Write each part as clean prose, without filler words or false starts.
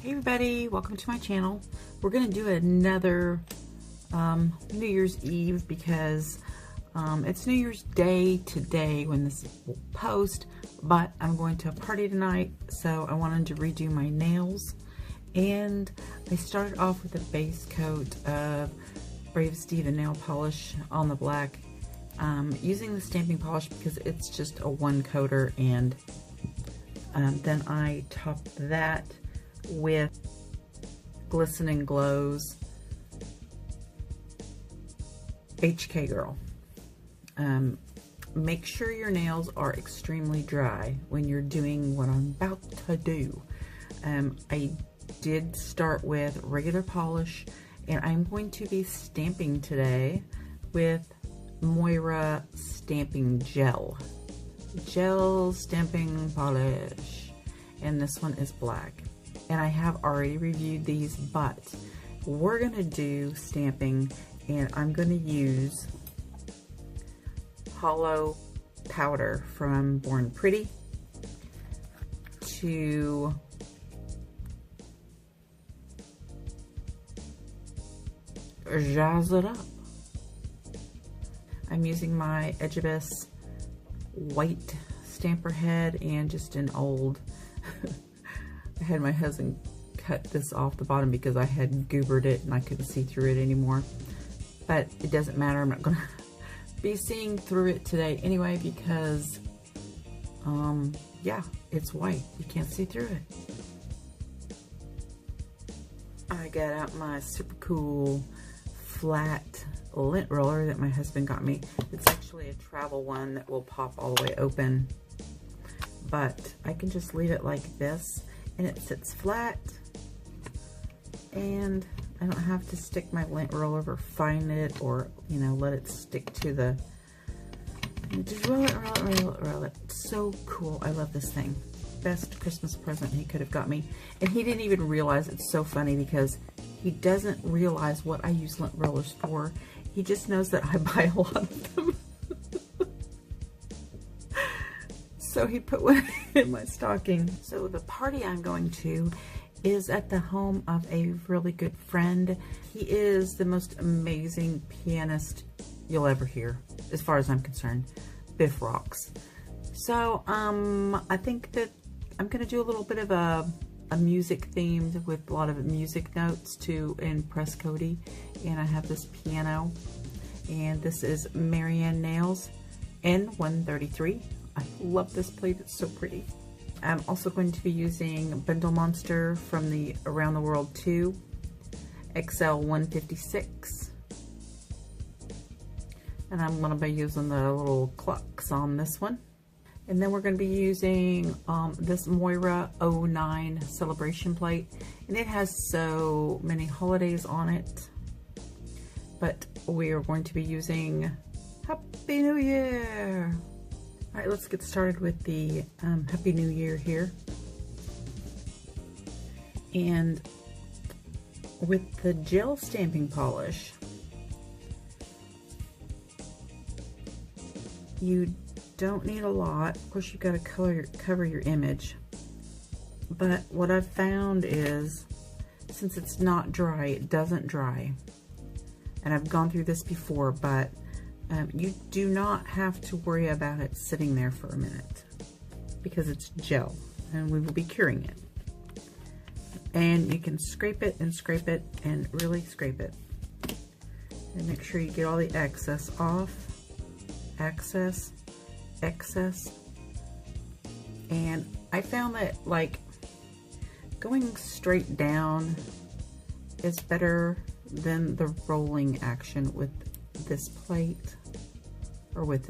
Hey everybody, welcome to my channel. We're going to do another New Year's Eve because it's New Year's Day today when this will post, but I'm going to a party tonight, so I wanted to redo my nails. And I started off with a base coat of Brave Diva nail polish on the black, using the stamping polish because it's just a one coater, and then I topped that with Glistening Glows HK Girl. Make sure your nails are extremely dry when you're doing what I'm about to do. I did start with regular polish, and I'm going to be stamping today with Moyra Stamping Gel stamping polish, and this one is black. And I have already reviewed these, but we're gonna do stamping, and I'm gonna use Holo powder from Born Pretty to jazz it up. I'm using my ejuibas white stamper head and just an old I had my husband cut this off the bottom because I had goobered it and I couldn't see through it anymore. But it doesn't matter. I'm not going to be seeing through it today anyway because, yeah, it's white. You can't see through it. I got out my super cool flat lint roller that my husband got me. It's actually a travel one that will pop all the way open. But I can just leave it like this, and it sits flat, and I don't have to stick my lint roller or find it, or, you know, let it stick to the, just roll it. So cool. I love this thing. Best Christmas present he could have got me. And he didn't even realize. It's so funny because he doesn't realize what I use lint rollers for. He just knows that I buy a lot of them. So he put one in my stocking. So the party I'm going to is at the home of a really good friend. He is the most amazing pianist you'll ever hear, as far as I'm concerned. Biff rocks. So I think that I'm gonna do a little bit of a music themed with a lot of music notes to impress Cody. And I have this piano, and this is Marianne Nails N133. I love this plate, it's so pretty. I'm also going to be using Bundlemonster from the Around the World 2 XL 156. And I'm going to be using the little clocks on this one. And then we're going to be using this Moyra 09 celebration plate. And it has so many holidays on it. But we are going to be using Happy New Year! Alright, let's get started with the Happy New Year here. And with the gel stamping polish, you don't need a lot. Of course, you've got to cover your image. But what I've found is, since it's not dry, it doesn't dry. And I've gone through this before, but you do not have to worry about it sitting there for a minute because it's gel and we will be curing it. And you can scrape it and really scrape it. And make sure you get all the excess off. Excess. And I found that, like, going straight down is better than the rolling action with this plate, or with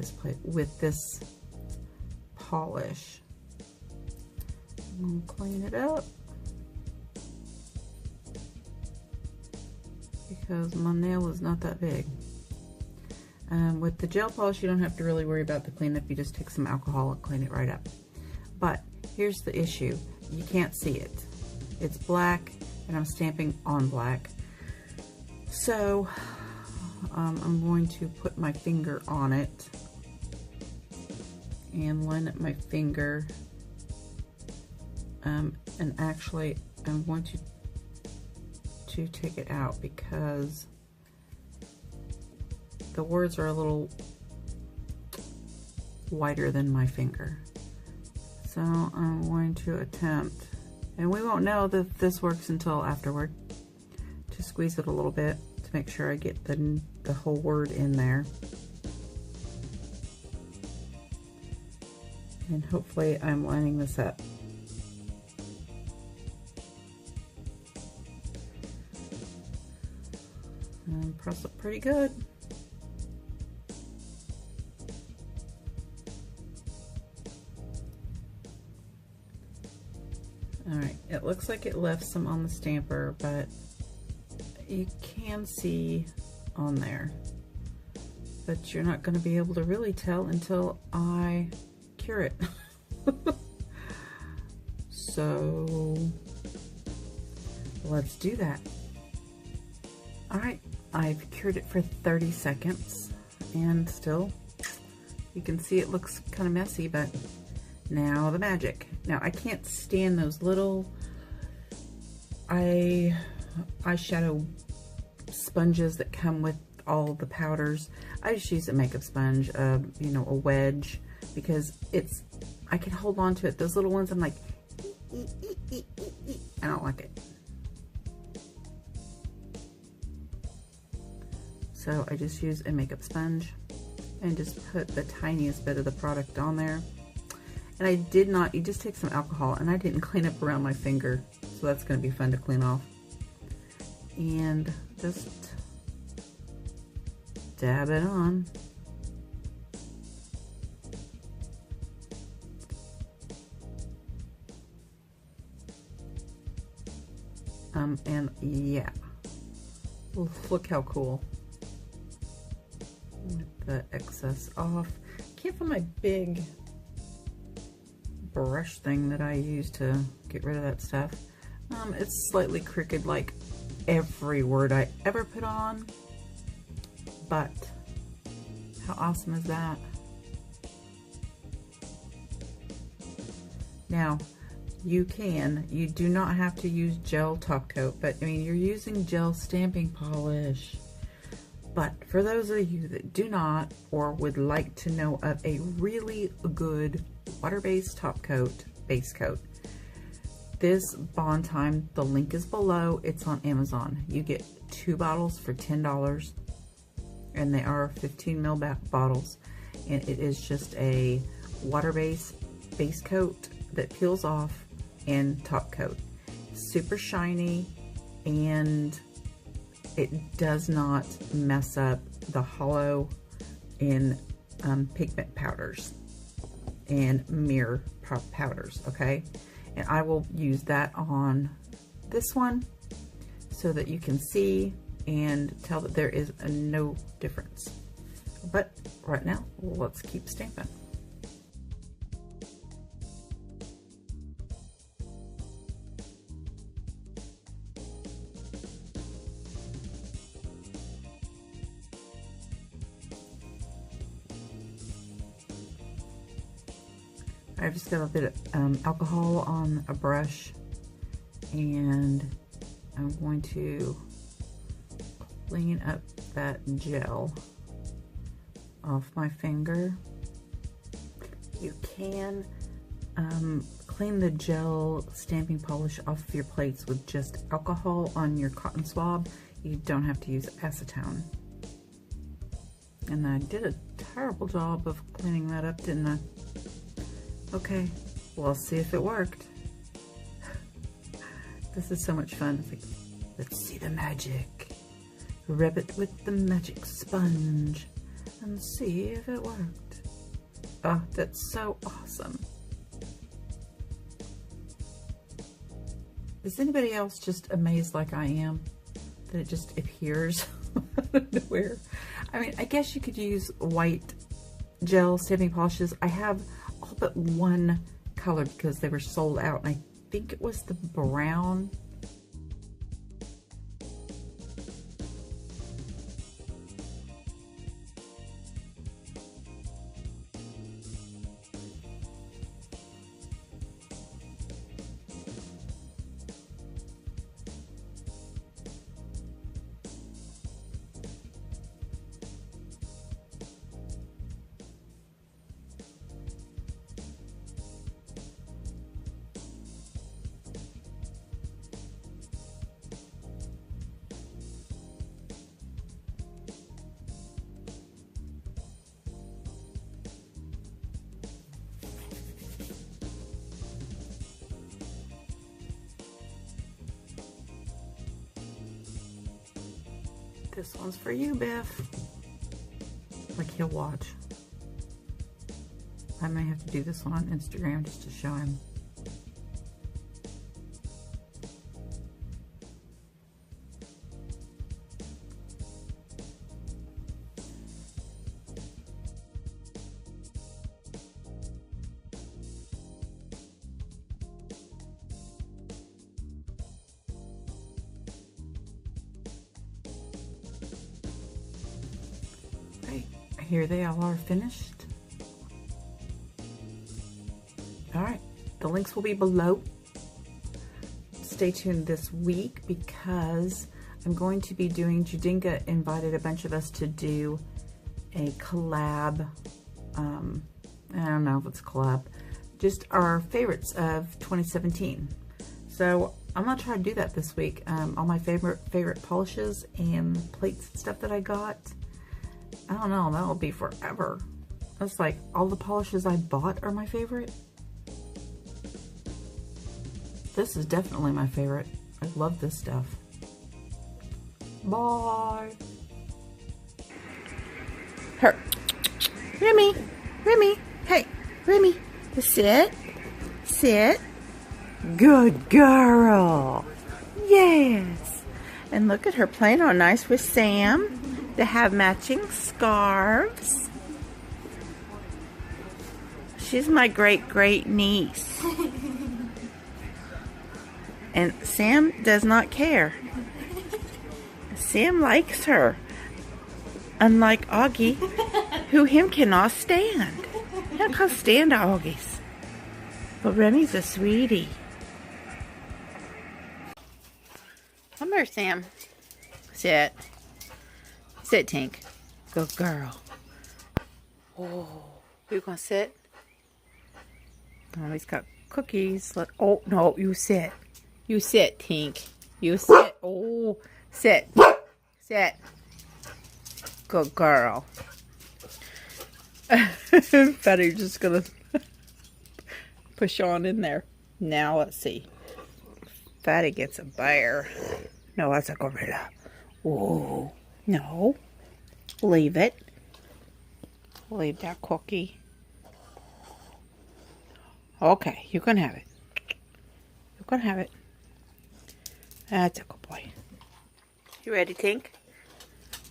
this polish. I'm gonna clean it up because my nail is not that big. With the gel polish, you don't have to really worry about the cleanup. You just take some alcohol and clean it right up. But here's the issue. You can't see it. It's black, and I'm stamping on black. So I'm going to put my finger on it and line up my finger, and actually I'm going to take it out because the words are a little wider than my finger. So I'm going to attempt, and we won't know that this works until afterward, to squeeze it a little bit to make sure I get the whole word in there. And hopefully I'm lining this up. And press it pretty good. Alright, it looks like it left some on the stamper, but you can see on there. But you're not going to be able to really tell until I cure it. So let's do that. Alright, I've cured it for 30 seconds and still you can see it looks kind of messy, but now the magic. Now I can't stand those little eyeshadow sponges that come with all the powders. I just use a makeup sponge, you know, a wedge, because I can hold on to it. Those little ones, I'm like, I don't like it. So I just use a makeup sponge and just put the tiniest bit of the product on there. And I did not, you just take some alcohol, and I didn't clean up around my finger, so that's going to be fun to clean off. And just dab it on. And yeah, look how cool. With the excess off. Can't find my big brush thing that I use to get rid of that stuff. It's slightly crooked like every word I ever put on, but how awesome is that? Now, you do not have to use gel top coat, but I mean, you're using gel stamping polish. But for those of you that do not, or would like to know of a really good water-based top coat, base coat, this Bontime, the link is below, it's on Amazon. You get 2 bottles for $10, and they are 15 ml bottles, and it is just a water-based base coat that peels off and top coat. Super shiny, and it does not mess up the Holo in pigment powders and mirror powders, okay? And I will use that on this one so that you can see and tell that there is no difference. But right now, let's keep stamping. I've just got a bit of alcohol on a brush, and I'm going to clean up that gel off my finger. You can clean the gel stamping polish off of your plates with just alcohol on your cotton swab. You don't have to use acetone. And I did a terrible job of cleaning that up, didn't I? Okay, well, let's see if it worked. This is so much fun. It's like, let's see the magic. Rub it with the magic sponge and see if it worked. Oh, that's so awesome. Is anybody else just amazed like I am that it just appears out of nowhere? I mean, I guess you could use white gel stamping polishes. I have all but one color because they were sold out, and I think it was the brown. This one's for you, Biff. Like he'll watch. I may have to do this one on Instagram just to show him. Here they all are finished. Alright, the links will be below. Stay tuned this week because I'm going to be doing, Judinga invited a bunch of us to do a collab. I don't know if it's a collab. Just our favorites of 2017. So I'm going to try to do that this week. All my favorite polishes and plates and stuff that I got. I don't know, that'll be forever. That's like all the polishes I bought are my favorite. This is definitely my favorite. I love this stuff. Bye. Her. Remy. Remy. Hey, Remy. Sit. Sit. Good girl. Yes. And look at her playing all nice with Sam. They have matching scarves. She's my great niece. And Sam does not care. Sam likes her. Unlike Augie, who him cannot stand. He can't stand Augies. But Remy's a sweetie. Come here, Sam. Sit. Sit, Tink. Good girl. Oh, you gonna sit? Oh, he's got cookies. Oh, no, you sit. You sit, Tink. You sit. Oh, sit. Sit. Good girl. Fatty's just gonna push on in there. Now, let's see. Fatty gets a bear. No, that's a gorilla. Whoa. No. Leave it. Leave that cookie. Okay, you can have it. You can have it. That's a good boy. You ready, Tink?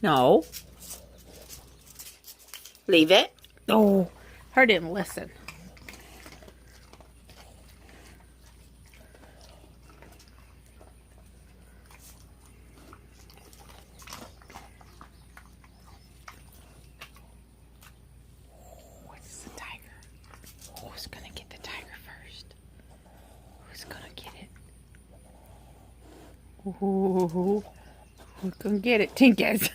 No. Leave it. Oh, her didn't listen. Ooh, we can get it, Tinkers.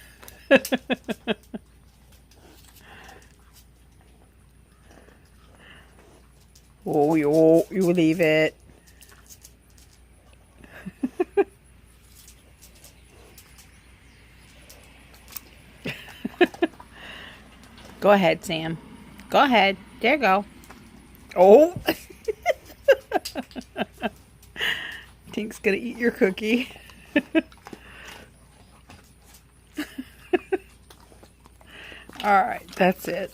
Oh, you leave it. Go ahead, Sam. Go ahead. There you go. Oh. Tink's gonna eat your cookie. All right, that's it.